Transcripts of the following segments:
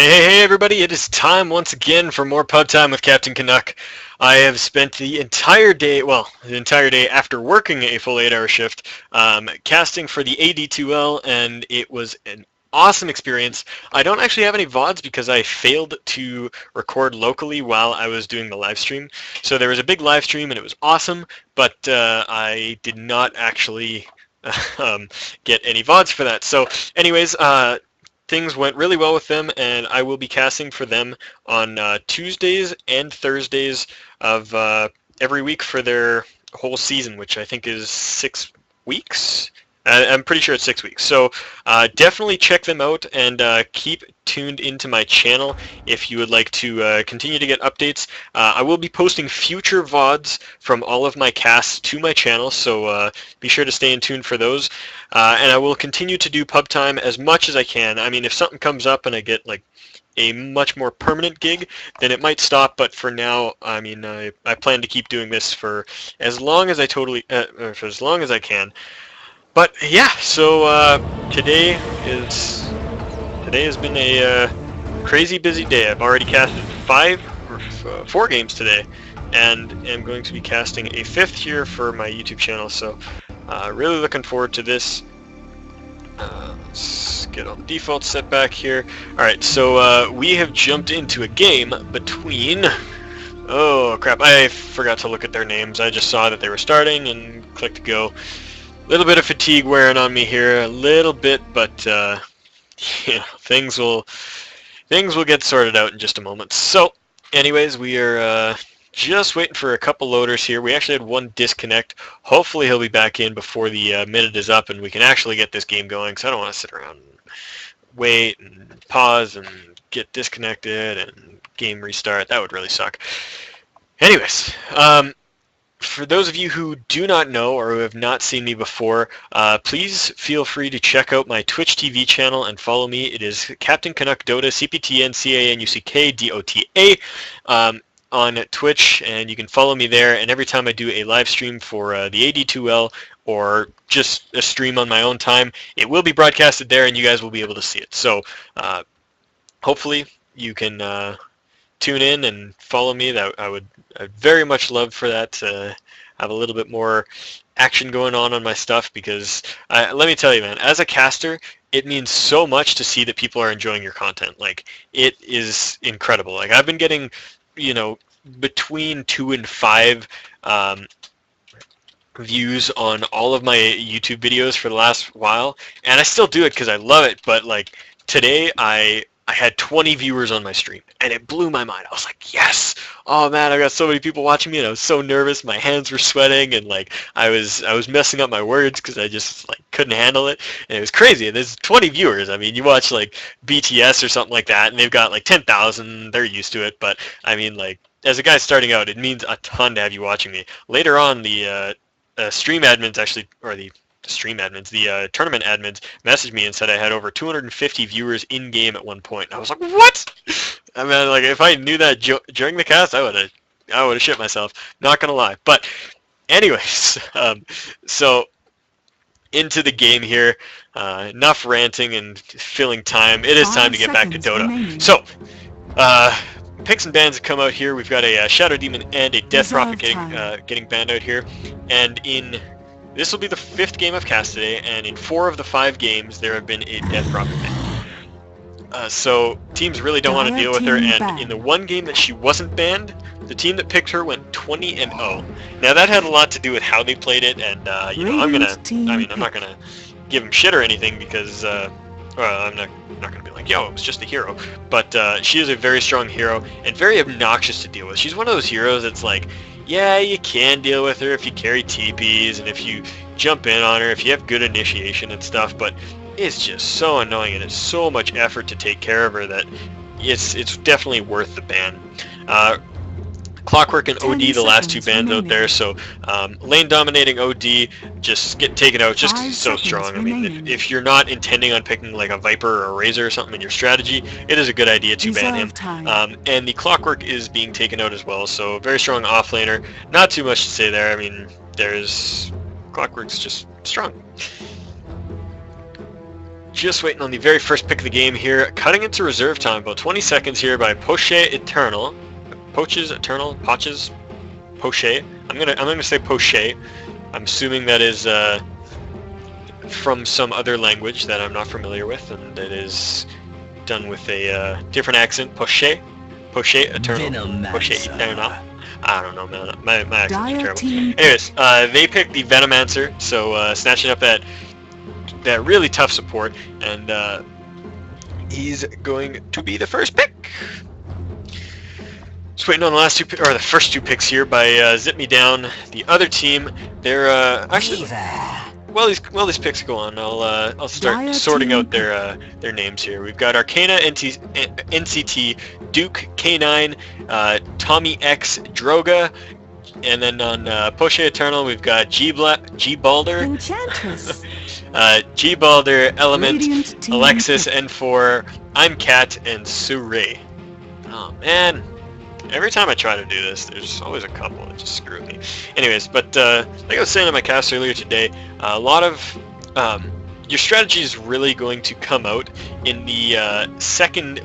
Hey everybody, it is time once again for more pub time with Cptn.Canuck. I have spent the entire day after working a full 8-hour shift, casting for the AD2L, and it was an awesome experience. I don't actually have any VODs because I failed to record locally while I was doing the live stream. So there was a big live stream and it was awesome, but I did not actually get any VODs for that. So anyways, things went really well with them, and I will be casting for them on Tuesdays and Thursdays of every week for their whole season, which I think is 6 weeks. I'm pretty sure it's 6 weeks. So definitely check them out and keep tuned into my channel if you would like to continue to get updates. I will be posting future VODs from all of my casts to my channel, so be sure to stay in tune for those. And I will continue to do pub time as much as I can. I mean, if something comes up and I get like a much more permanent gig, then it might stop. But for now, I mean, I plan to keep doing this for as long as I for as long as I can. But yeah, so today has been a crazy busy day. I've already casted 4 games today, and am going to be casting a 5th here for my YouTube channel. So really looking forward to this. Let's get all the defaults set back here. Alright, so we have jumped into a game between... Oh crap, I forgot to look at their names. I just saw that they were starting and clicked go. A little bit of fatigue wearing on me here, a little bit, but yeah, things will get sorted out in just a moment. So anyways, we are just waiting for a couple loaders here. We actually had one disconnect. Hopefully he'll be back in before the minute is up and we can actually get this game going, because I don't want to sit around and wait and pause and get disconnected and game restart. That would really suck. Anyways, for those of you who do not know or who have not seen me before, please feel free to check out my Twitch TV channel and follow me. It is Cptn.Canuck Dota, Cptn.Canuck Dota, on Twitch, and you can follow me there. And every time I do a live stream for the AD2L or just a stream on my own time, it will be broadcasted there and you guys will be able to see it. So hopefully you can tune in and follow me. That I'd very much love for that to have a little bit more action going on my stuff, because let me tell you, man, as a caster, it means so much to see that people are enjoying your content. Like, it is incredible. Like, I've been getting, you know, between 2 and 5 views on all of my YouTube videos for the last while, and I still do it because I love it. But like today, I had 20 viewers on my stream, and it blew my mind. I was like, yes! Oh man, I got so many people watching me, and I was so nervous. My hands were sweating, and like I was messing up my words because I just like couldn't handle it. And it was crazy. And there's 20 viewers. I mean, you watch like BTS or something like that, and they've got like 10,000. They're used to it. But I mean, like, as a guy starting out, it means a ton to have you watching me. Later on, the stream admins actually, or the tournament admins messaged me and said I had over 250 viewers in game at one point. And I was like, what? I mean, like, if I knew that during the cast, I would have shit myself. Not gonna lie. But anyways, so into the game here. Enough ranting and filling time. It is time to get back to Dota. Remaining. So, picks and bans have come out here. We've got a Shadow Demon and a Death Prophet getting banned out here, and this will be the 5th game I've cast today, and in 4 of the 5 games there have been a Death Prophet ban. So teams really don't want to deal with her, and in the one game that she wasn't banned, the team that picked her went 20-0. Now that had a lot to do with how they played it, and you know, I'm not gonna give them shit or anything, because I'm not gonna be like, yo, it was just a hero. But she is a very strong hero and very obnoxious to deal with. She's one of those heroes that's like, yeah, you can deal with her if you carry TPs and if you jump in on her, if you have good initiation and stuff, but it's just so annoying and it's so much effort to take care of her that it's definitely worth the ban. Clockwork and OD, the last 2 bans out there, so lane dominating OD, just get taken out just 'cause he's so strong. I mean, if you're not intending on picking like a Viper or a Razor or something in your strategy, it is a good idea to ban him. And the Clockwork is being taken out as well, so very strong offlaner. Not too much to say there. I mean, Clockwork's just strong. Just waiting on the very first pick of the game here. Cutting into reserve time, about 20 seconds here by Poches Eternal. Poches Eternal? Poches? Poches? I'm gonna say Poches. I'm assuming that is from some other language that I'm not familiar with, and it is done with a different accent. Poches? Poches Eternal? Poches Eternal? I don't know, man. My accent's terrible. Anyways, they picked the Venomancer, so snatching up that really tough support, and he's going to be the first pick. Just waiting on the last the first two picks here by Zip Me Down. The other team, they're actually while these picks go on, I'll start sorting out their names here. We've got Arcana NCT, Duke K9, Tommy X Droga, and then on Poche Eternal we've got G Balder, Enchantress, G Balder, Element, Radiant team Alexis, pick. N4, I'm Cat, and Surrey. Oh man. Every time I try to do this, there's always a couple that just screw me. Anyways, but like I was saying in my cast earlier today, a lot of your strategy is really going to come out in the second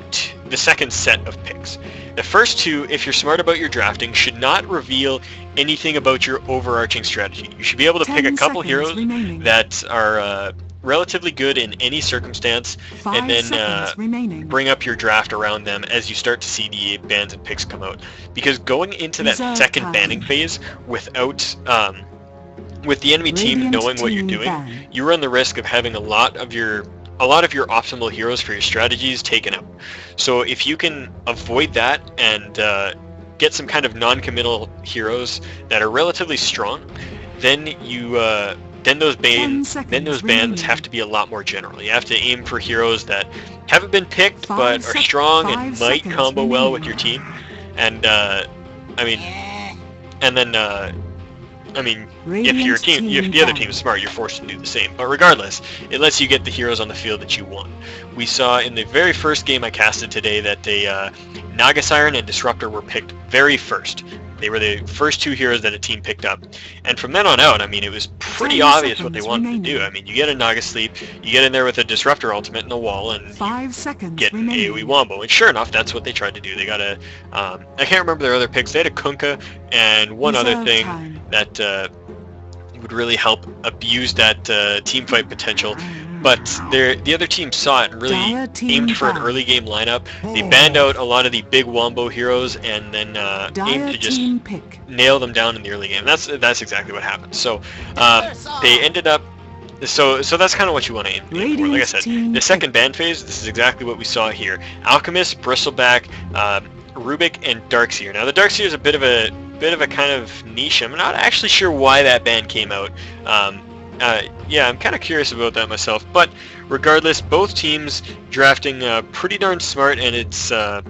set of picks. The first two, if you're smart about your drafting, should not reveal anything about your overarching strategy. You should be able to pick a couple heroes that are relatively good in any circumstance, and then bring up your draft around them as you start to see the bans and picks come out. Because going into that second banning phase without with the enemy team knowing what you're doing, you run the risk of having a lot of your optimal heroes for your strategies taken out. So if you can avoid that and get some kind of non-committal heroes that are relatively strong, then those bans have to be a lot more general. You have to aim for heroes that haven't been picked but are strong and might combo well with your team. And if the other team is smart, you're forced to do the same. But regardless, it lets you get the heroes on the field that you want. We saw in the very first game I casted today that Naga Siren and Disruptor were picked very first. They were the first two heroes that a team picked up. And from then on out, I mean, it was pretty obvious what they wanted to do. I mean, you get a Naga Sleep, you get in there with a Disruptor ultimate in the wall, and you get an AoE Wombo. And sure enough, that's what they tried to do. They got a, I can't remember their other picks. They had a Kunkka and one other thing that would really help abuse that team fight potential. But the other team saw it and really aimed for an early game lineup. They banned out a lot of the big Wombo heroes and then aimed to just nail them down in the early game. That's exactly what happened. So they ended up. So that's kind of what you want to aim for. Like I said, the second ban phase, this is exactly what we saw here. Alchemist, Bristleback, Rubik, and Darkseer. Now the Darkseer is a bit of a kind of niche. I'm not actually sure why that ban came out. Yeah, I'm kind of curious about that myself. But regardless, both teams drafting pretty darn smart, and it's the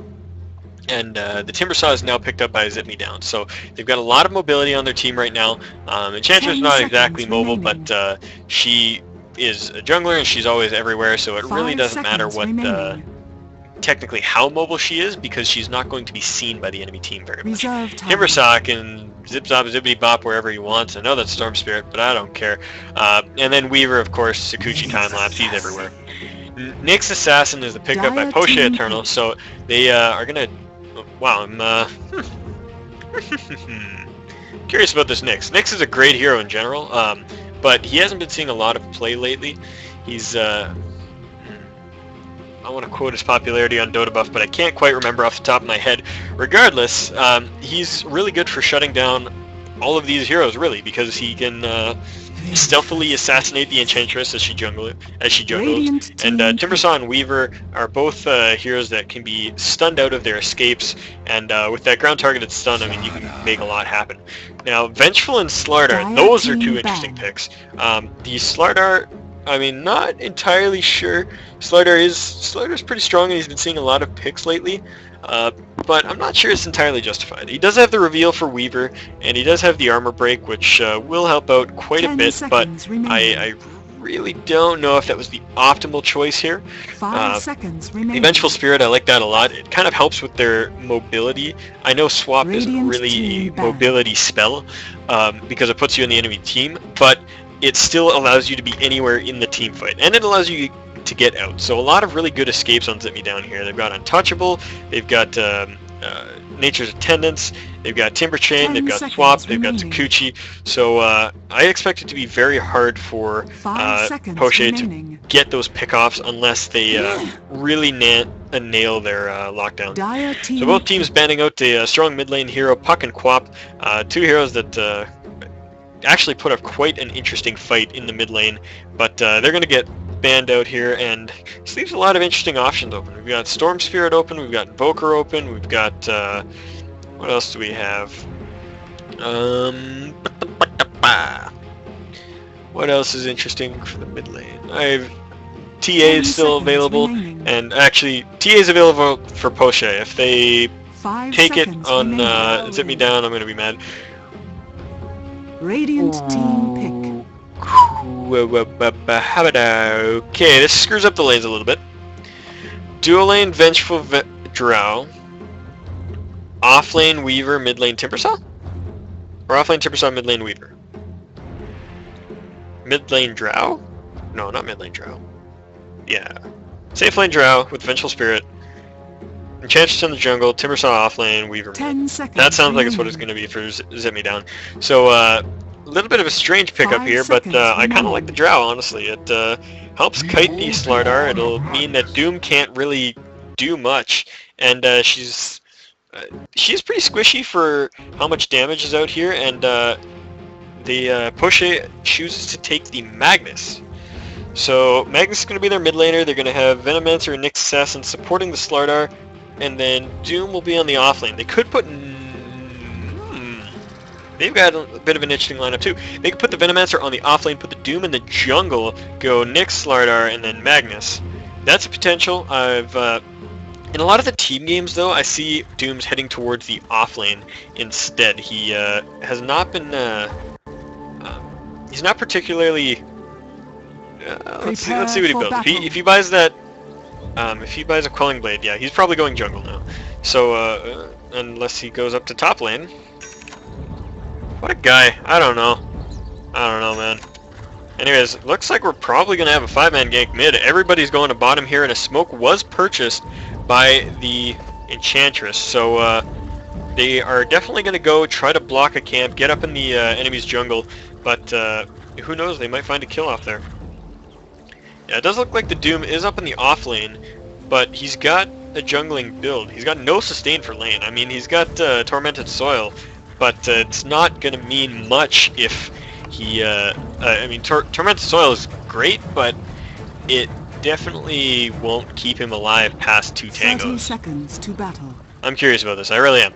Timbersaw is now picked up by Zip Me Down. So they've got a lot of mobility on their team right now. Enchantress is not exactly mobile, but she is a jungler and she's always everywhere. So it really doesn't matter what technically how mobile she is, because she's not going to be seen by the enemy team very much. Timbersaw can zip zop zippity bop wherever he wants. I know that's Storm Spirit, but I don't care. And then Weaver, of course, Sakuchi time lapse, he's everywhere. Nyx Assassin is the pickup by Poche Eternal, so they are gonna. Wow, I'm curious about this Nyx. Nyx is a great hero in general, but he hasn't been seeing a lot of play lately. He's I want to quote his popularity on Dota Buff, but I can't quite remember off the top of my head. Regardless, he's really good for shutting down all of these heroes, really, because he can stealthily assassinate the Enchantress as she jungles. And Timbersaw and Weaver are both heroes that can be stunned out of their escapes, and with that ground targeted stun, I mean, you can make a lot happen. Now, Vengeful and Slardar, those are two interesting picks. The Slardar, I mean, not entirely sure. Slardar's pretty strong, and he's been seeing a lot of picks lately, but I'm not sure it's entirely justified. He does have the reveal for Weaver, and he does have the armor break, which will help out quite a bit, but I really don't know if that was the optimal choice here. The Vengeful Spirit, I like that a lot. It kind of helps with their mobility. I know Swap isn't really a mobility spell, because it puts you in the enemy team, but it still allows you to be anywhere in the team fight, and it allows you to get out. So a lot of really good escapes on Zip Me Down here. They've got Untouchable, they've got Nature's Attendants, they've got Timber Chain, they've got Swap, they've got Takuchi. So I expect it to be very hard for Poche to get those pickoffs unless they really nail their lockdown. So both teams banding out a strong mid lane hero, Puck and Quap, two heroes that actually put up quite an interesting fight in the mid lane, but they're going to get banned out here, and this leaves a lot of interesting options open. We've got Storm Spirit open, we've got Invoker open, we've got what else do we have? What else is interesting for the mid lane? TA is still available, and actually TA is available for Poche. If they take it on Zip Me Down, I'm going to be mad. Radiant team pick. Okay, this screws up the lanes a little bit. Dual lane Vengeful Drow. Off lane Weaver, mid lane Timbersaw? Or off lane Timbersaw, mid lane Weaver? Mid lane Drow? No, not mid lane Drow. Yeah. Safe lane Drow with Vengeful Spirit. Enchantress in the jungle, Timbersaw off lane, Weaver mid. That sounds like it's what it's going to be for Zip Me Down. So, a little bit of a strange pickup here, but I kind of like the Drow, honestly. It helps kite the Slardar. It'll mean that Doom can't really do much, and she's pretty squishy for how much damage is out here, and the Poche chooses to take the Magnus. So Magnus is going to be their mid laner. They're going to have Venomancer and Nyx Assassin supporting the Slardar, and then Doom will be on the off lane. They could put... They've got a bit of an interesting lineup too. They could put the Venomancer on the off lane, put the Doom in the jungle, go Nyx, Slardar, and then Magnus. That's a potential. In a lot of the team games, though, I see Doom's heading towards the off lane instead. He has not been... he's not particularly... let's see what he builds. If he buys that... if he buys a Quelling Blade, yeah, he's probably going jungle now. So, unless he goes up to top lane. What a guy. I don't know, man. Anyways, looks like we're probably going to have a 5-man gank mid. Everybody's going to bottom here, and a smoke was purchased by the Enchantress. So, they are definitely going to go try to block a camp, get up in the enemy's jungle, but who knows, they might find a kill off there. Yeah, it does look like the Doom is up in the off lane, but he's got a jungling build. He's got no sustain for lane. I mean, he's got Tormented Soil, but it's not going to mean much if he... I mean, Tormented Soil is great, but it definitely won't keep him alive past 2 tangos. 30 seconds to battle. I'm curious about this. I really am.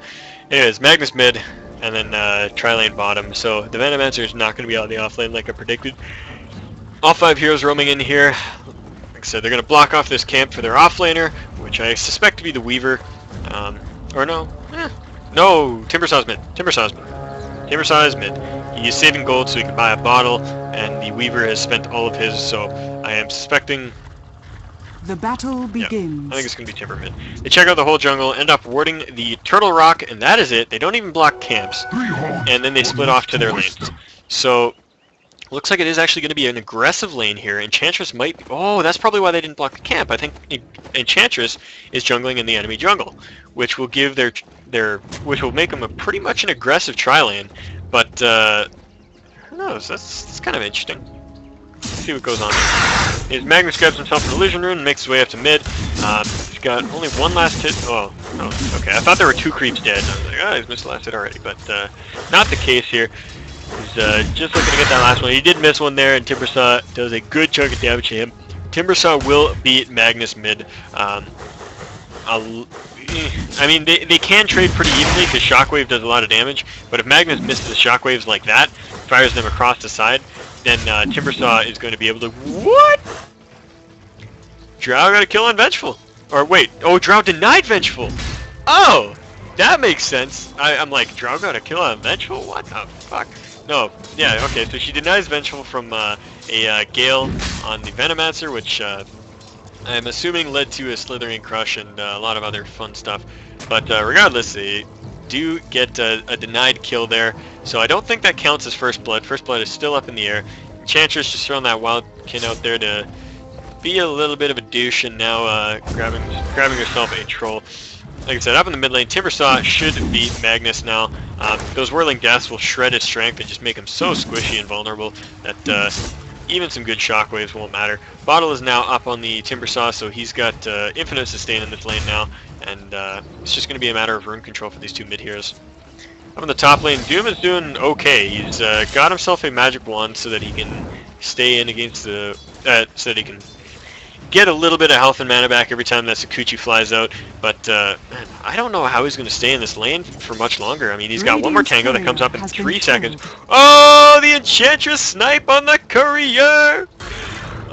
Anyways, Magnus mid, and then tri-lane bottom. So the Venomancer is not going to be on the off lane like I predicted. All 5 heroes roaming in here. Like I said, they're going to block off this camp for their offlaner, which I suspect to be the Weaver. Or no. No, Timbersaw's mid. Timbersaw is mid. He is saving gold so he can buy a bottle, and the Weaver has spent all of his, so I am suspecting... The battle begins. Yeah, I think it's going to be Timber mid. They check out the whole jungle, end up warding the Turtle Rock, and that is it. They don't even block camps, and then they split off to their lanes. So... looks like it is actually going to be an aggressive lane here. Enchantress might... Oh, that's probably why they didn't block the camp. I think Enchantress is jungling in the enemy jungle, which will give which will make them a pretty much an aggressive tri-lane. But, who knows? That's kind of interesting. Let's see what goes on here. Magnus grabs himself an illusion rune and makes his way up to mid. He's got only one last hit. Oh, okay. I thought there were 2 creeps dead. I was like, oh, he's missed the last hit already. But, not the case here. He's just looking to get that last one. He did miss one there, and Timbersaw does a good chunk of damage to him. Timbersaw will beat Magnus mid. I mean, they can trade pretty evenly because Shockwave does a lot of damage, but if Magnus misses the Shockwaves like that, fires them across the side, then Timbersaw is going to be able to... What? Drow got a kill on Vengeful. Or wait, oh, Drow denied Vengeful. Oh, that makes sense. I'm like, Drow got a kill on Vengeful? What the fuck? No, yeah, okay, so she denies Vengeful from a Gale on the Venomancer, which I'm assuming led to a Slithering Crush and a lot of other fun stuff. But regardless, they do get a denied kill there, so I don't think that counts as First Blood. First Blood is still up in the air. Enchantress just throwing that Wildkin out there to be a little bit of a douche and now grabbing herself a troll. Like I said, up in the mid lane, Timbersaw should beat Magnus now. Those Whirling Deaths will shred his strength and just make him so squishy and vulnerable that even some good shockwaves won't matter. Bottle is now up on the Timbersaw, so he's got infinite sustain in this lane now, and it's just going to be a matter of rune control for these two mid heroes. Up in the top lane, Doom is doing okay. He's got himself a magic wand so that he can stay in against the... so that he can get a little bit of health and mana back every time that Sakuchi flies out, but man, I don't know how he's going to stay in this lane for much longer. I mean, he's got one more tango that comes up in 3 seconds. Oh, the Enchantress snipe on the courier!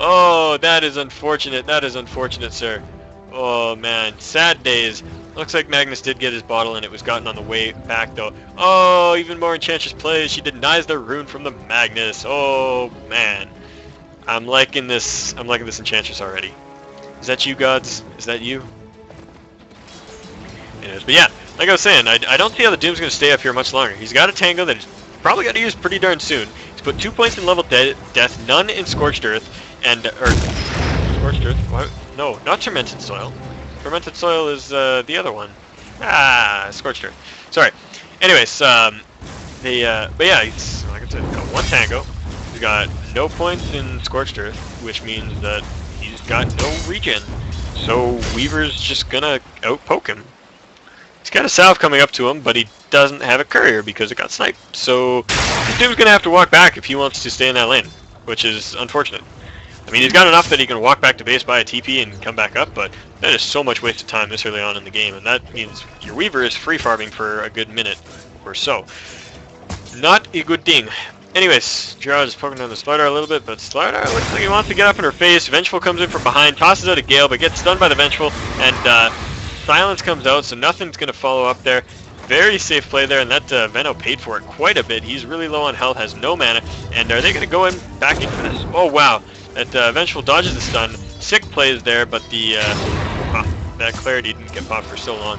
Oh, that is unfortunate. That is unfortunate, sir. Oh, man. Sad days. Looks like Magnus did get his bottle and it was gotten on the way back, though. Oh, even more Enchantress plays. She denies the rune from the Magnus. Oh, man. I'm liking this Enchantress already. Is that you, gods? Is that you? It is. But yeah, like I was saying, I don't see how the Doom's going to stay up here much longer. He's got a tango that he's probably got to use pretty darn soon. He's put 2 points in level death, none in Scorched Earth, and... Scorched Earth? What? No, not Tormented Soil. Tormented Soil is the other one. Scorched Earth. Sorry. Anyways, but yeah, he's, like I said, got one tango. He's got no points in Scorched Earth, which means that he's got no regen. So Weaver's just gonna outpoke him. He's got a salve coming up to him, but he doesn't have a courier because it got sniped. So this dude's gonna have to walk back if he wants to stay in that lane, which is unfortunate. I mean, he's got enough that he can walk back to base, buy a TP, and come back up, but that is so much wasted time this early on in the game, and that means your Weaver is free farming for a good minute or so. Not a good thing. Anyways, Gerard is poking down the Slardar a little bit, but Slardar looks like he wants to get up in her face. Vengeful comes in from behind, tosses out a Gale, but gets stunned by the Vengeful, and Silence comes out, so nothing's going to follow up there. Very safe play there, and that Veno paid for it quite a bit. He's really low on health, has no mana, and are they going to go in back in for this? Oh, wow. That Vengeful dodges the stun. Sick plays there, but the that Clarity didn't get popped for so long.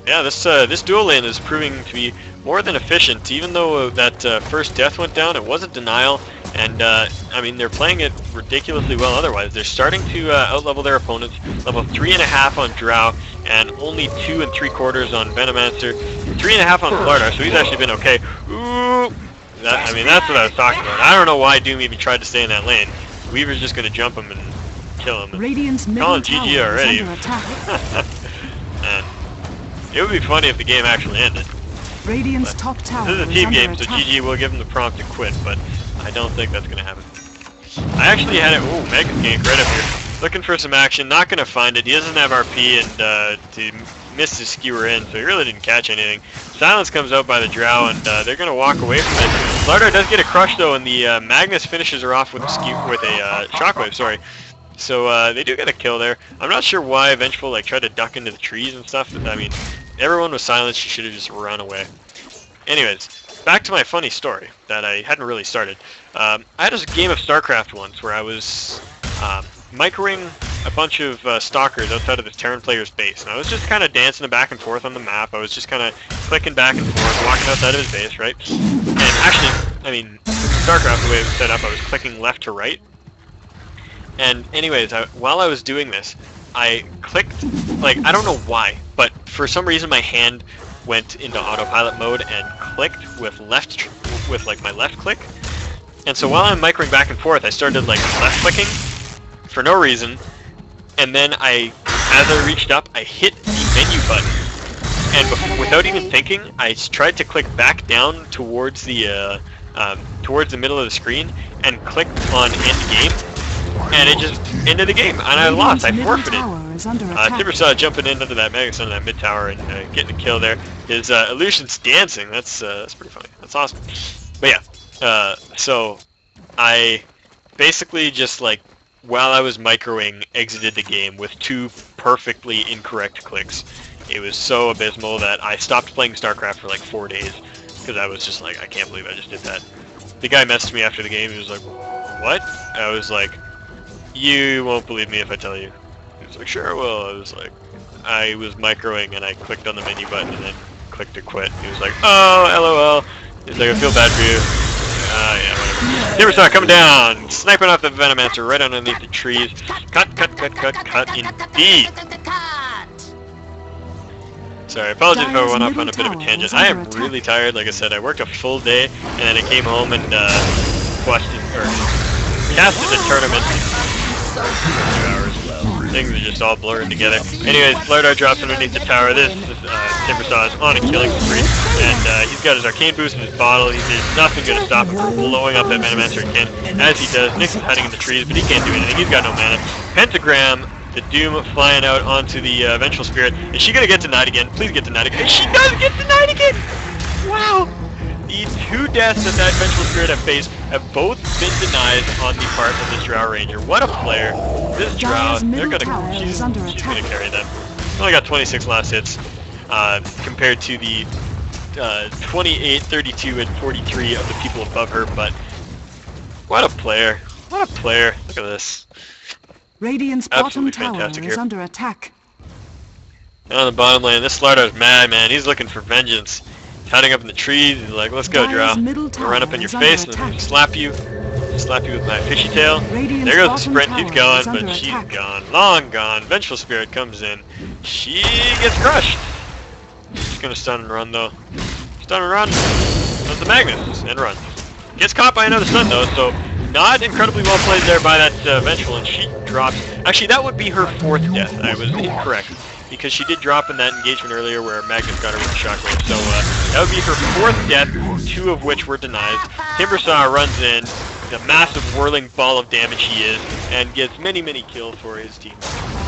Yeah, this dual lane is proving to be more than efficient. Even though that first death went down, it wasn't denial, and I mean, they're playing it ridiculously well otherwise. They're starting to outlevel their opponents. Level 3.5 on Drow, and only 2 3/4 on Venomancer. 3.5 on Slardar, so he's actually been okay. Ooh, I mean, that's what I was talking about. I don't know why Doom even tried to stay in that lane. Weaver's just going to jump him and kill him. Radiant's calling GG already. And it would be funny if the game actually ended. Radiant's top tower this is a team game, so GG will give him the prompt to quit, but I don't think that's going to happen. I actually had it... Ooh, Mega Gank right up here. Looking for some action, not going to find it. He doesn't have RP and to miss his skewer in, so he really didn't catch anything. Silence comes out by the Drow, and they're going to walk away from it. Slardar does get a crush, though, and the Magnus finishes her off with a Shockwave, sorry. So they do get a kill there. I'm not sure why Vengeful tried to duck into the trees and stuff. I mean, everyone was silent. She should have just run away. Anyways, back to my funny story that I hadn't really started. I had a game of StarCraft once where I was microing a bunch of stalkers outside of this Terran player's base, and I was just kind of dancing back and forth on the map. I was just kind of clicking back and forth, walking outside of his base, right? And actually, I mean, StarCraft, the way it was set up, I was clicking left to right. And anyways, while I was doing this, I clicked, I don't know why, but for some reason my hand went into autopilot mode and clicked with my left click. And so while I'm microing back and forth, I started left clicking for no reason, and then as I reached up, I hit the menu button, and without even thinking, I tried to click back down towards the middle of the screen and clicked on end game, and it just ended the game, and I lost. I forfeited. Timbersaw jumping in under that Magus under that mid tower and getting a kill there. His illusion's dancing. That's pretty funny. That's awesome. But yeah, so I basically just while I was microing, exited the game with 2 perfectly incorrect clicks. It was so abysmal that I stopped playing StarCraft for 4 days because I was just I can't believe I just did that. The guy messaged me after the game. He was like, "What?" I was like, "You won't believe me if I tell you." He was like, "Sure I will." I was like, I was microing and I clicked on the menu button and then clicked to quit. He was like, "Oh, LOL." He's like, "I feel bad for you." Yeah, whatever. Timbersaw coming down, sniping off the Venomancer right underneath the trees. Cut, indeed. Sorry, I apologize if I went off on a bit of a tangent. I am really tired, like I said. I worked a full day, and then I came home and casted a tournament for 2 hours. Things are just all blurred together. Anyways, Flardar drops underneath the tower. This Timbersaw is on a killing spree, and he's got his arcane boost in his bottle. There's nothing going to stop him from blowing up that Venomancer again. As he does, Nyx is hiding in the trees, but he can't do anything. He's got no mana. Pentagram, the Doom flying out onto the Vengeful Spirit. Is she going to get denied again? Please get denied again. She does get denied again! Wow! The 2 deaths that Vengeful Spirit have faced have both been denied on the part of this Drow Ranger. What a player. This Drow, she's gonna carry them. Only got 26 last hits, compared to the 28, 32, and 43 of the people above her, but what a player. What a player. Look at this. Radiant's bottom tower is under attack. Down on the bottom lane, this Slardar's mad, man. He's looking for vengeance. He's hiding up in the trees. He's like, let's go, Drow. I'll run up in your face and slap you. Slap you with my fishy tail. There goes the sprint. He's gone, but she's gone. Long gone. Vengeful Spirit comes in. She gets crushed. She's gonna stun and run, though. Stun and run. Does the Magnus and runs. Gets caught by another stun, though, so not incredibly well played there by that Vengeful, and she drops. Actually, that would be her 4th death. I was incorrect, because she did drop in that engagement earlier where Magnus got her with the shockwave. So that would be her 4th death, 2 of which were denied. Timbersaw runs in, the massive whirling ball of damage he is, and gets many, many kills for his team.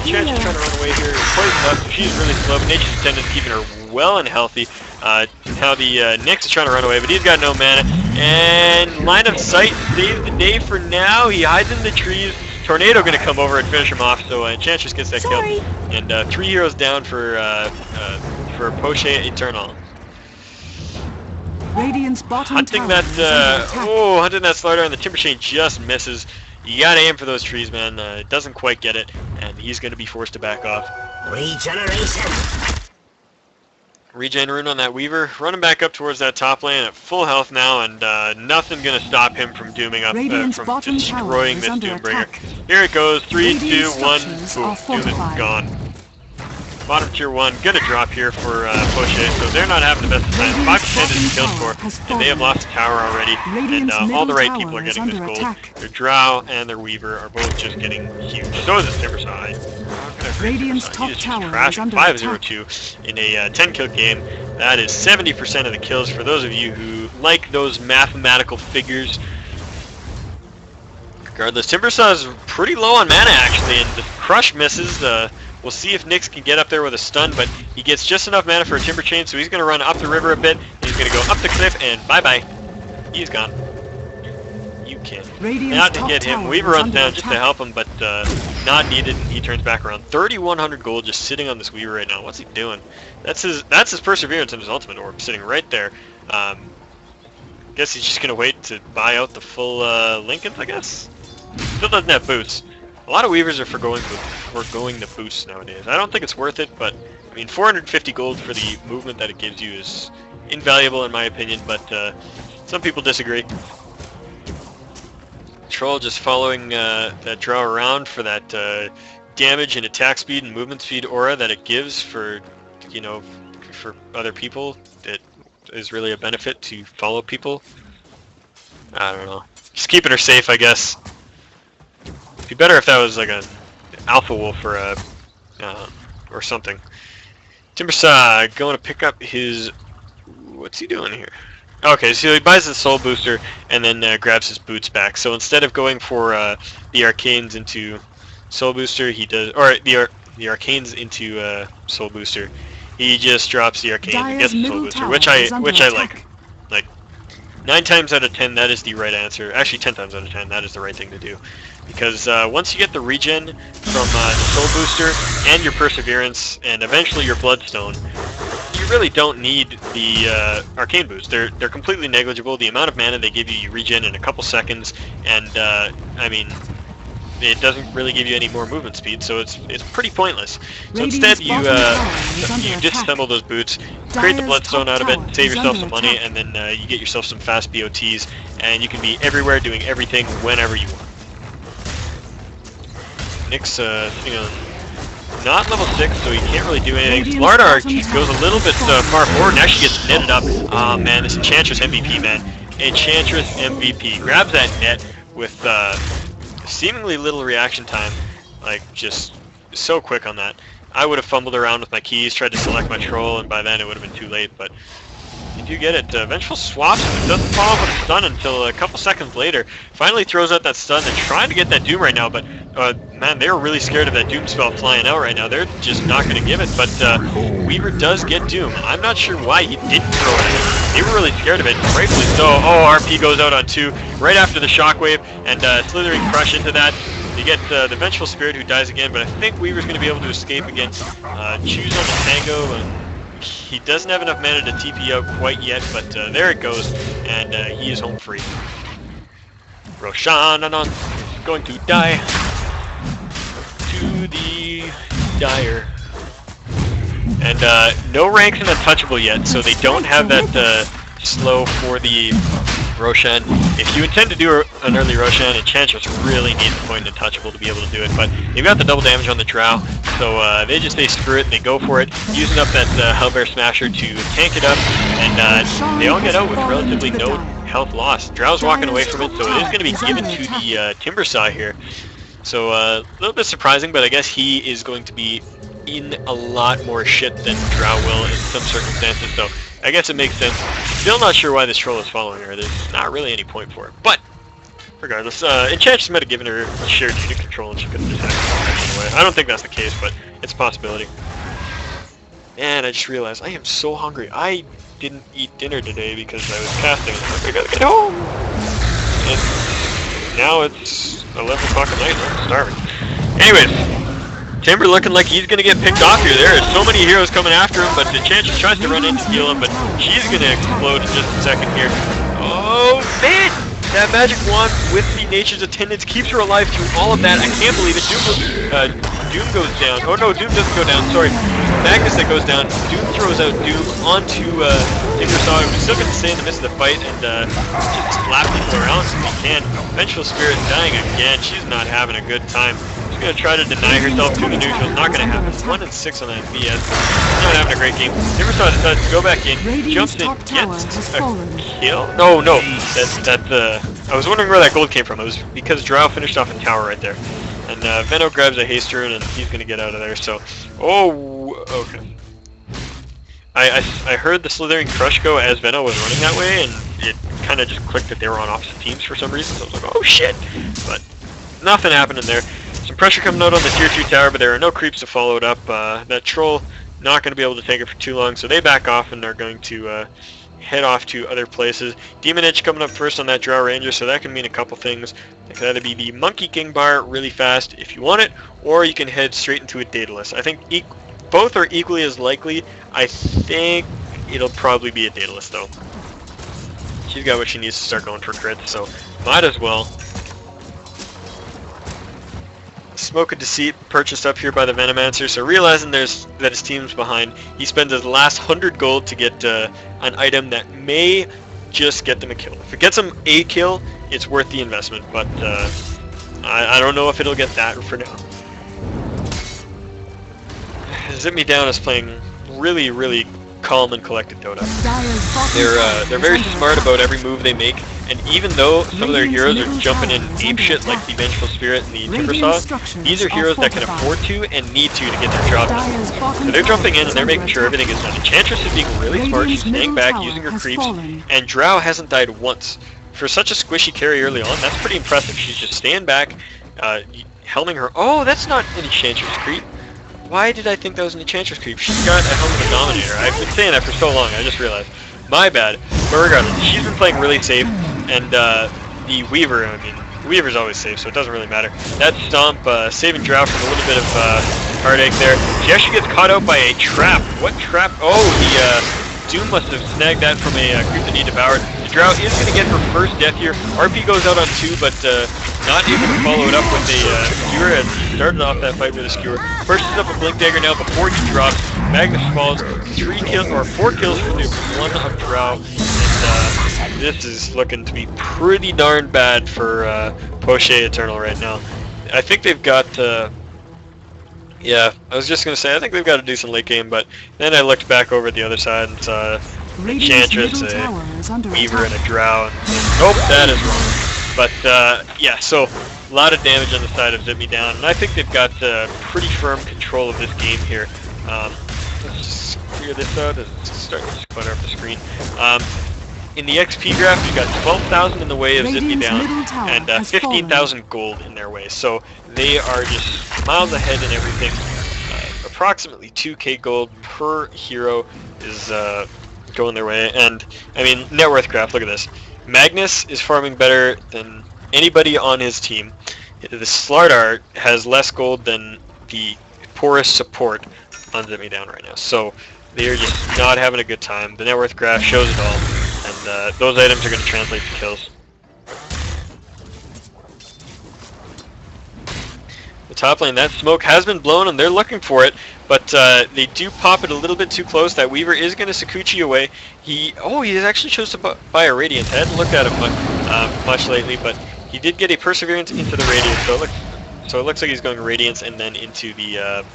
Chance is trying to run away here. Poison up, so she's really slow, but Nature's Attendant's keeping her well and healthy. Now the Nyx is trying to run away, but he's got no mana. And line of sight saves the day for now. He hides in the trees. Tornado going to come over and finish him off, so Enchantress gets that kill. And 3 heroes down for Poches Eternal. Radiant's bottom hunting that Slardar, and the Timber Chain just misses. You gotta aim for those trees, man. Doesn't quite get it, and he's gonna be forced to back off. Regeneration. Regen rune on that Weaver, running back up towards that top lane at full health now, and nothing gonna stop him from dooming up, from destroying this Doombringer. Here it goes, 3, 2, 1, boom, Doom is gone. Bottom tier 1, gonna drop here for Poches, so they're not having the best of times. 5% is the kill score, and they have lost the tower already, and all the right people are getting this gold. Their Drow and their Weaver are both just getting huge. So is this Timbersaw. Radiant's top tower is under 5-0-2 in a 10-kill game. That is 70% of the kills for those of you who like those mathematical figures. Regardless, Timbersaw is pretty low on mana, actually, and the crush misses. We'll see if Nyx can get up there with a stun, but he gets just enough mana for a Timber Chain, so he's going to run up the river a bit, and he's going to go up the cliff, and bye-bye. He's gone. You can't. Not to get him. Weaver runs down just to help him, but not needed, and he turns back around. 3,100 gold just sitting on this Weaver right now. What's he doing? That's his Perseverance and his Ultimate Orb sitting right there. Guess he's just going to wait to buy out the full Lincolns, I guess? Still doesn't have boots. A lot of Weavers are forgoing the boosts nowadays. I don't think it's worth it, but I mean, 450 gold for the movement that it gives you is invaluable in my opinion, but some people disagree. Troll just following that Drow around for that damage and attack speed and movement speed aura that it gives for, you know, for other people. It is really a benefit to follow people. I don't know. Just keeping her safe, I guess. It'd be better if that was like an Alpha Wolf or or something. Timbersaw going to pick up his... What's he doing here? Okay, so he buys the Soul Booster and then grabs his boots back. So instead of going for the Arcanes into Soul Booster, he does... Or the Arcanes into Soul Booster. He just drops the Arcane and gets the Soul Booster, which I like. Like, 9 times out of 10, that is the right answer. Actually, 10 times out of 10, that is the right thing to do. Because once you get the regen from the Soul Booster and your Perseverance and eventually your Bloodstone, you really don't need the Arcane boost. They're completely negligible. The amount of mana they give you, you regen in a couple seconds, and I mean, it doesn't really give you any more movement speed, so it's pretty pointless. So instead, you disassemble those boots, create the bloodstone out of it, save yourself some money, and then you get yourself some fast BOTs, and you can be everywhere doing everything whenever you want. Nick's not level 6, so he can't really do anything. Slardar goes a little bit far forward and actually gets netted up. Oh man, this Enchantress MVP, man. Enchantress MVP. Grabs that net with seemingly little reaction time. Like, just so quick on that. I would have fumbled around with my keys, tried to select my troll, and by then it would have been too late, but you do get it. Vengeful swaps, it doesn't follow up with a stun until a couple seconds later. Finally throws out that stun. They're trying to get that Doom right now, but man, they're really scared of that Doom spell flying out right now. They're just not going to give it, but Weaver does get Doom. I'm not sure why he didn't throw it at him. They were really scared of it, rightfully so. Oh, RP goes out on 2 right after the Shockwave, and Slithering Crush into that. You get the Vengeful Spirit who dies again, but I think Weaver's going to be able to escape against Choose on the Tango, and he doesn't have enough mana to TP out quite yet, but there it goes, and he is home free. Roshan is going to die to the Dire. And no ranks in Untouchable yet, so they don't have that slow for the Roshan. If you intend to do an early Roshan, Enchantress really needs a point in Untouchable to be able to do it, but they've got the double damage on the Drow, so they just say screw it, and they go for it, using up that Hellbear Smasher to tank it up, and they all get out with relatively no health loss. Drow's walking away from it, so it is going to be given to the Timbersaw here. So a little bit surprising, but I guess he is going to be in a lot more shit than Drow will in some circumstances, so I guess it makes sense. Still not sure why this troll is following her. There's not really any point for it. But, regardless, Enchantress might have given her a shared unit control and she could have just had it anyway. I don't think that's the case, but it's a possibility. And I just realized I am so hungry. I didn't eat dinner today because I was casting. I gotta get home! And now it's 11 o'clock at night and I'm starving. Anyways, Timber looking like he's going to get picked off here. There are so many heroes coming after him, but the Enchantress tries to run in to heal him, but she's going to explode in just a second here. Oh, man! That magic wand with the Nature's Attendants keeps her alive through all of that. I can't believe it. Doom goes down. Oh no, Doom doesn't go down. Sorry. Magnus that goes down. Doom throws out Doom onto Timbersaw, who's still going to stay in the midst of the fight and just slap people around if he can. Vengeful Spirit dying again. She's not having a good time. She's going to try to deny herself to the neutral. Not going to happen. 1 and 6 on that BS. Not having a great game. Timbersaw decides to go back in. Jumps in, gets a kill. No. I was wondering where that gold came from. It was because Drow finished off a tower right there. And Venno grabs a haste rune and he's going to get out of there, so... Oh, okay. I heard the Slithering Crush go as Venno was running that way, and it kind of just clicked that they were on opposite teams for some reason, so I was like, oh shit! But nothing happened in there. Some pressure coming out on the tier 2 tower, but there are no creeps to follow it up. That troll not going to be able to take it for too long, so they back off and are going to head off to other places. Demon Edge coming up first on that Drow Ranger, so that can mean a couple things. It could either be the Monkey King bar really fast if you want it, or you can head straight into a Daedalus. I think both are equally as likely. I think it'll probably be a Daedalus though. She's got what she needs to start going for crits, so might as well. Smoke of Deceit purchased up here by the Venomancer, so realizing that his team's behind, he spends his last 100 gold to get an item that may just get them a kill. If it gets them a kill, it's worth the investment, but I don't know if it'll get that for now. Zip Me Down is playing really, really calm and collected Dota. They're very smart about every move they make, and even though some of their heroes are jumping in apeshit like the Vengeful Spirit and the Timbersaw, these are heroes that can afford to and need to get their job done. So they're jumping in and they're making sure everything is done. Enchantress is being really smart, she's staying back, using her creeps, and Drow hasn't died once. For such a squishy carry early on, that's pretty impressive. She's just staying back, helming her. Oh, that's not an Enchantress creep. Why did I think that was an Enchantress creep? She's got a Helm of the Dominator. I've been saying that for so long, I just realized. My bad. But regardless, she's been playing really safe, and the Weaver, I mean, Weaver's always safe, so it doesn't really matter. That Stomp, saving Drow from a little bit of heartache there. She actually gets caught out by a trap. What trap? Oh, the Doom must have snagged that from a creep that he devoured. The Drow is going to get her first death here. RP goes out on 2, but not able to follow it up with a skewer as he started off that fight with a skewer. Purchases up a blink dagger now before he drops. Magnus falls. 3 kills or 4 kills for the 1 of Drow. And this is looking to be pretty darn bad for Poches Eternal right now. I think they've got yeah, I was just going to say, I think they've got a decent late game, but then I looked back over the other side and saw a Enchantress, a Weaver, and a Drow, and nope, that is wrong. But, yeah, so a lot of damage on the side of Zip Me Down, and I think they've got pretty firm control of this game here. Let's just clear this out. It's starting to clutter up the screen. In the XP graph, you've got 12,000 in the way of Zip Me Down, and 15,000 gold in their way. So they are just miles ahead in everything. Approximately 2k gold per hero is going their way. And, I mean, net worth graph, look at this. Magnus is farming better than anybody on his team. The Slardar has less gold than the poorest support on Zip Me Down right now. So they are just not having a good time. The net worth graph shows it all. And those items are going to translate to kills. The top lane, that smoke has been blown and they're looking for it, but they do pop it a little bit too close. That Weaver is going to Sakuchi away. He actually chose to buy a Radiant. I hadn't looked at him much lately, but he did get a Perseverance into the Radiant, so it looks like he's going Radiance and then into the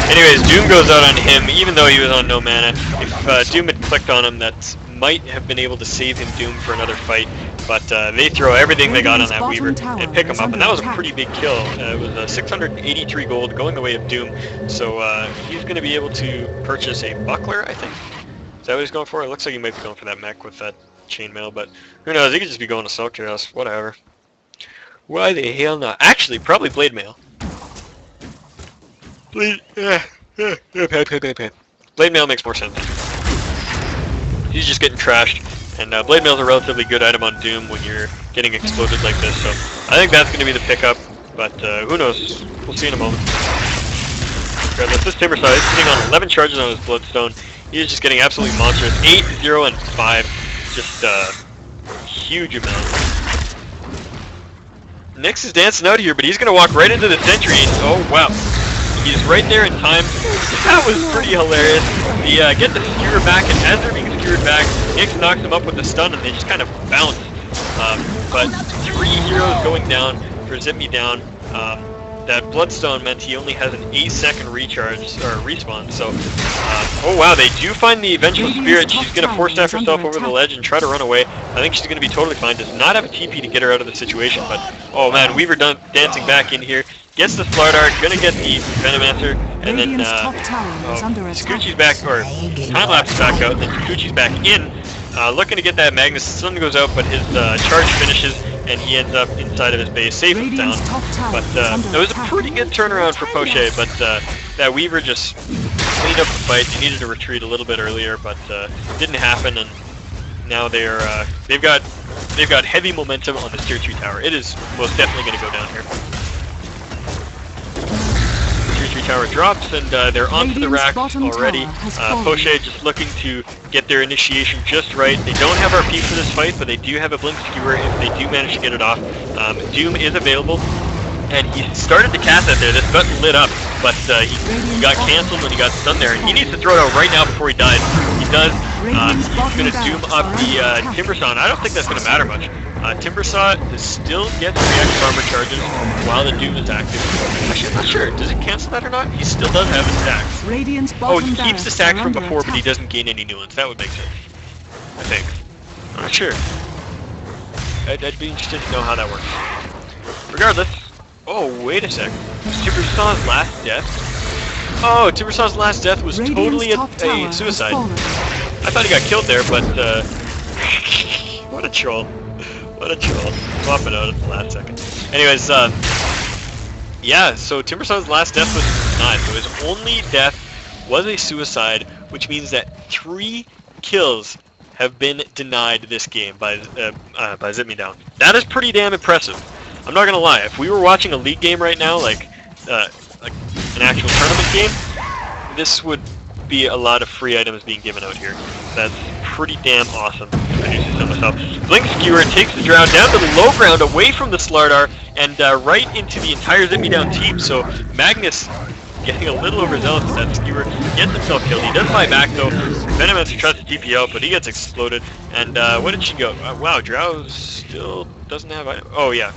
anyways, Doom goes out on him, even though he was on no mana. If Doom had clicked on him, that might have been able to save him Doom for another fight, but they throw everything they got on that Weaver and pick him up, and that was a pretty big kill. It was 683 gold going the way of Doom, so he's going to be able to purchase a Buckler, I think. Is that what he's going for? It looks like he might be going for that mech with that chainmail, but who knows, he could just be going to Smoke Chaos, whatever. Why the hell not? Actually, probably Blade Mail. Blade Mail makes more sense. He's just getting trashed, and Blade Mail is a relatively good item on Doom when you're getting exploded like this, so I think that's going to be the pickup, but who knows, we'll see in a moment. Regardless, this Timbersaw is sitting on 11 charges on his Bloodstone. He is just getting absolutely monstrous. 8, 0, and 5, just huge amount. Nyx is dancing out here, but he's going to walk right into the sentry, and oh wow. He's right there in time. That was pretty hilarious. They get the skewer back, and as they're being skewered back, Nyx knocks them up with a stun, and they just kind of bounce. But 3 heroes going down for Zip Me Down. That Bloodstone meant he only has an 8-second recharge, or respawn, so... oh wow, they do find the Vengeful Spirit. She's going to force staff herself over the ledge and try to run away. I think she's going to be totally fine. Does not have a TP to get her out of the situation, but... oh man, Weaver dancing back in here. Gets the Slardar, gonna get the Venomancer, and then Sakuchi's back, or time-lapse is back out, and then Sakuchi's back in, looking to get that Magnus. Sun goes out, but his charge finishes, and he ends up inside of his base, safe and sound. But it was a pretty good turnaround for Poches, but that Weaver just cleaned up the fight. He needed to retreat a little bit earlier, but didn't happen, and now they've got heavy momentum on this tier 2 tower. It is most definitely going to go down here. Tower drops, and they're onto the rack already. Poches just looking to get their initiation just right. They don't have RP for this fight, but they do have a Blink Skewer if they do manage to get it off. Doom is available, and he started to cast that there. This got lit up, but he got cancelled when he got stunned there, and he needs to throw it out right now before he dies. He does. He's going to Doom up the Timbersaw, and I don't think that's going to matter much. Timbersaw still gets reactive armor charges while the Doom is active. Actually, I'm not sure. Does it cancel that or not? He still does have his stacks. Oh, he keeps the stacks from before, but he doesn't gain any new ones. That would make sense. I think. I'm not sure. I'd be interested to know how that works. Regardless. Oh, wait a sec. Timbersaw's last death? Oh, Timbersaw's last death was totally a suicide. I thought he got killed there, but what a troll. What a troll. Swap it out at the last second. Anyways, yeah, so Timbersaw's last death was denied. So his only death was a suicide, which means that 3 kills have been denied this game by Zip Me Down. That is pretty damn impressive. I'm not gonna lie. If we were watching a league game right now, like an actual tournament game, this would be a lot of free items being given out here. That's pretty damn awesome. Produces some myself. Blink Skewer takes the Drow down to the low ground, away from the Slardar, and right into the entire Zip Me Down team. So Magnus getting a little overzealous with that Skewer, gets himself killed. He does fight back though. Venomancer tries to TP out, but he gets exploded. And where did she go? Wow, Drow still doesn't have item. Oh yeah.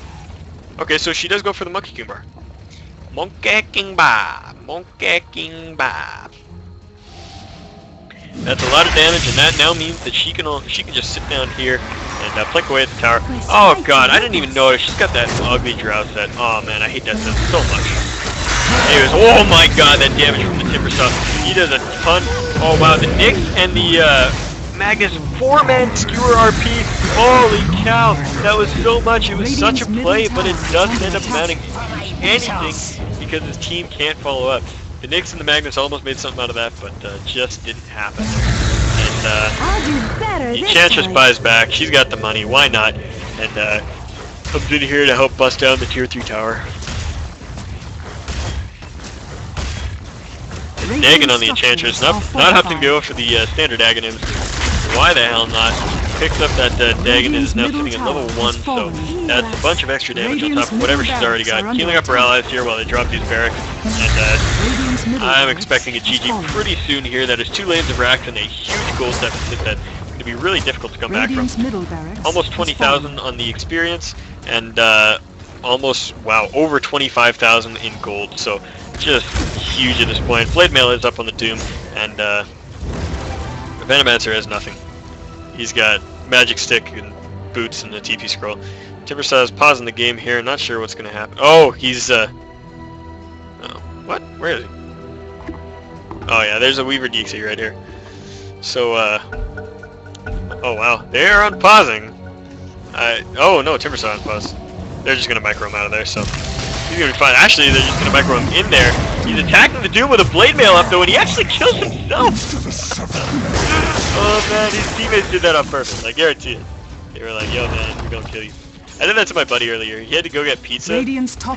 Okay, so she does go for the Monkey King Bar. Monkey King Bar. Monkey King Bar. That's a lot of damage, and that now means that she can just sit down here and plink away at the tower. Oh god, I didn't even notice. She's got that ugly Drow set. Oh man, I hate that set so much. Anyways, oh my god, that damage from the Timbersaw. He does a ton. Oh wow, the Nyx and the Magnus 4-man Skewer RP. Holy cow, that was so much. It was such a play, but it doesn't end up amounting to anything because his team can't follow up. The Nyx and the Magnus almost made something out of that, but just didn't happen. And the Enchantress buys back. She's got the money. Why not? And comes in here to help bust down the tier 3 tower. Dagon on the Enchantress, not opting to go for the standard Aghanim's. Why the hell not? Picks up that Dagon is now sitting at level 1, so that's a bunch of extra damage on top of whatever she's already got. Healing up her allies here while they drop these barracks, and I'm expecting a GG pretty soon here. That is 2 lanes of racks and a huge gold deficit that's going to be really difficult to come back from. Almost 20,000 on the experience, and almost, wow, over 25,000 in gold, so just huge at this point. Blade Mail is up on the Doom, and Venomancer has nothing. He's got Magic Stick and Boots and the TP Scroll. Timbersaw is pausing the game here, not sure what's going to happen. Oh, he's, oh, what? Where is he? Oh yeah, there's a Weaver Deexy right here. So, oh wow, they are unpausing. Oh no, Timbersaw unpaused. They're just going to micro him out of there, so he's going to be fine. Actually, they're just going to micro him in there. He's attacking the Doom with a Blade Mail up, though, and he actually kills himself! Oh, man, his teammates did that on purpose. I guarantee it. They were like, yo, man, we're going to kill you. I did that to my buddy earlier. He had to go get pizza, and so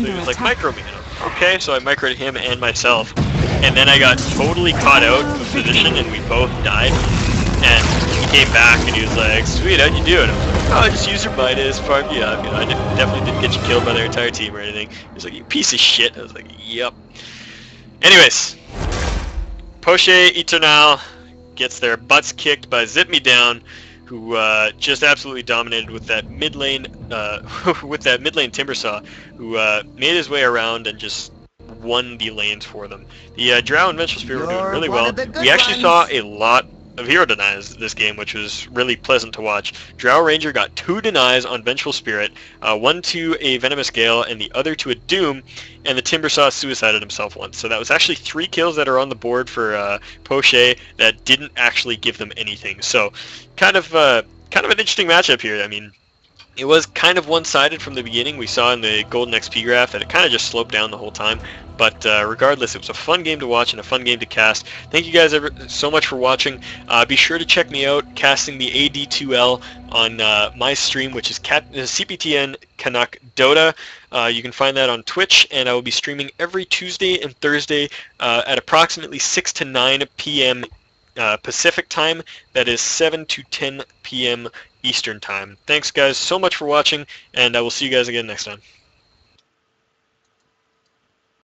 he was like, micro me. Okay, so I microed him and myself, and then I got totally caught out of position, and we both died. And he came back, and he was like, sweet, how'd you do it? I was like, oh, I just used your Midas, farmed you up. You know, I definitely didn't get you killed by their entire team or anything. He was like, you piece of shit. I was like, yep. Anyways, Poches Eternal gets their butts kicked by Zip Me Down, who just absolutely dominated with that mid lane, Timbersaw, who made his way around and just won the lanes for them. The Drow and Vengeful Spirit were doing really well. We actually saw a lot of hero denies this game, which was really pleasant to watch. Drow Ranger got 2 denies on Vengeful Spirit, 1 to a Venomous Gale and the other to a Doom, and the Timbersaw suicided himself once. So that was actually 3 kills that are on the board for Poches that didn't actually give them anything. So kind of an interesting matchup here. I mean, it was kind of one-sided from the beginning. We saw in the Golden XP graph that it kind of just sloped down the whole time. But regardless, it was a fun game to watch and a fun game to cast. Thank you guys so much for watching. Be sure to check me out casting the AD2L on my stream, which is Cptn.Canuck Dota. You can find that on Twitch, and I will be streaming every Tuesday and Thursday at approximately 6 to 9 p.m. Pacific time. That is 7 to 10 p.m. Eastern time. Thanks guys so much for watching, and I will see you guys again next time.